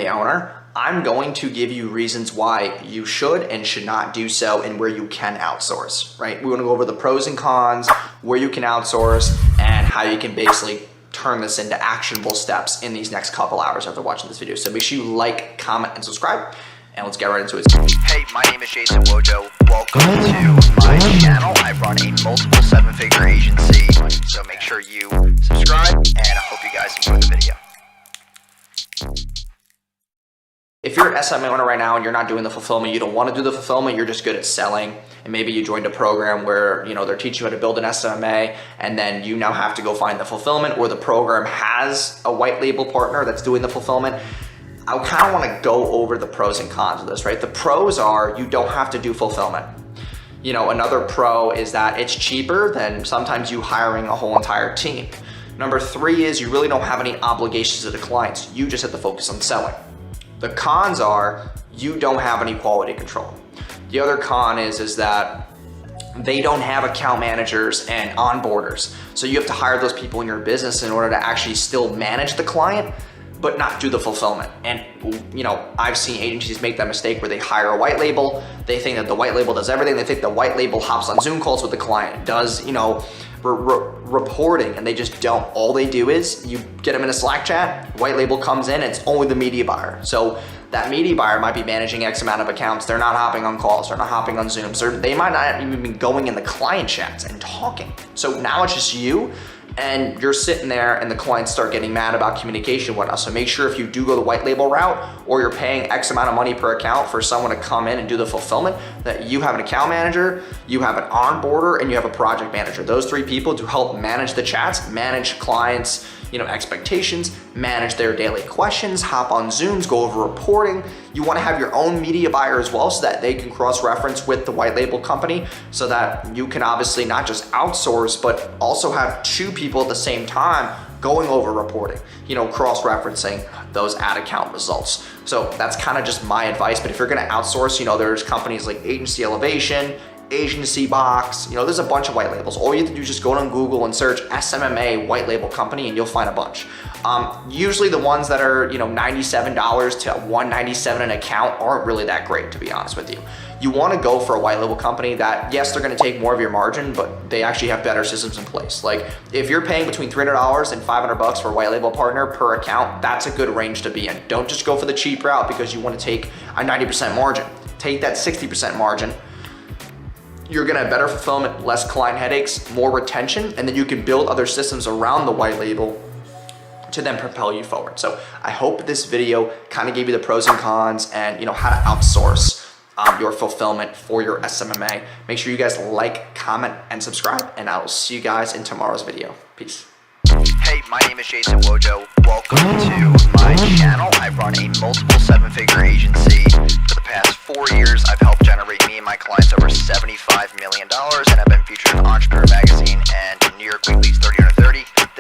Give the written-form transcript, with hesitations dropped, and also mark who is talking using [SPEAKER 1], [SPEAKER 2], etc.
[SPEAKER 1] SMMA owner, I'm going to give you reasons why you should and should not do so and where you can outsource, right? We want to go over the pros and cons, where you can outsource, and how you can basically turn this into actionable steps in these next couple hours after watching this video. So make sure you like, comment, and subscribe, and let's get right into it.
[SPEAKER 2] Hey, my name is Jason Wojo. Welcome to my channel. I run a multiple seven-figure agency, so make sure you subscribe, and I hope you guys enjoy the video.
[SPEAKER 1] If you're an SMMA owner right now and you're not doing the fulfillment, you don't want to do the fulfillment, you're just good at selling, and maybe you joined a program where they're teaching you how to build an SMMA, and then you now have to go find the fulfillment, or the program has a white label partner that's doing the fulfillment. I kind of want to go over the pros and cons of this, right? The pros are you don't have to do fulfillment. Another pro is that it's cheaper than sometimes you hiring a whole entire team. Number 3 is you really don't have any obligations to the clients. You just have to focus on selling. The cons are you don't have any quality control. The other con is that they don't have account managers and onboarders. So you have to hire those people in your business in order to actually still manage the client, but not do the fulfillment. And I've seen agencies make that mistake where they hire a white label. They think that the white label does everything. They think the white label hops on Zoom calls with the client, does reporting, and they just don't. All they do is you get them in a Slack chat, white label comes in, and it's only the media buyer. So that media buyer might be managing X amount of accounts. They're not hopping on calls. They're not hopping on Zooms. They might not even be going in the client chats and talking. So now it's just you, and you're sitting there and the clients start getting mad about communication and whatnot. So make sure if you do go the white label route, or you're paying X amount of money per account for someone to come in and do the fulfillment, that you have an account manager, you have an onboarder, and you have a project manager. Those 3 people to help manage the chats, manage clients, expectations, manage their daily questions, hop on Zooms, go over reporting. You want to have your own media buyer as well so that they can cross-reference with the white label company, so that you can obviously not just outsource, but also have 2 people at the same time going over reporting, cross-referencing those ad account results. So that's kind of just my advice. But if you're going to outsource, there's companies like Agency Elevation, Agency Box, there's a bunch of white labels. All you have to do is just go on Google and search SMMA white label company, and you'll find a bunch. Usually the ones that are $97 to $197 an account aren't really that great, to be honest with you. You want to go for a white label company that, yes, they're going to take more of your margin, but they actually have better systems in place. Like if you're paying between $300 and $500 for a white label partner per account, that's a good range to be in. Don't just go for the cheap route because you want to take a 90% margin. Take that 60% margin. You're gonna have better fulfillment, less client headaches, more retention, and then you can build other systems around the white label to then propel you forward. So I hope this video kind of gave you the pros and cons and how to outsource your fulfillment for your SMMA. Make sure you guys like, comment, and subscribe, and I will see you guys in tomorrow's video. Peace.
[SPEAKER 2] Hey, my name is Jason Wojo. Welcome to my channel. I run a multiple seven-figure agency. For the past 4 years, I've helped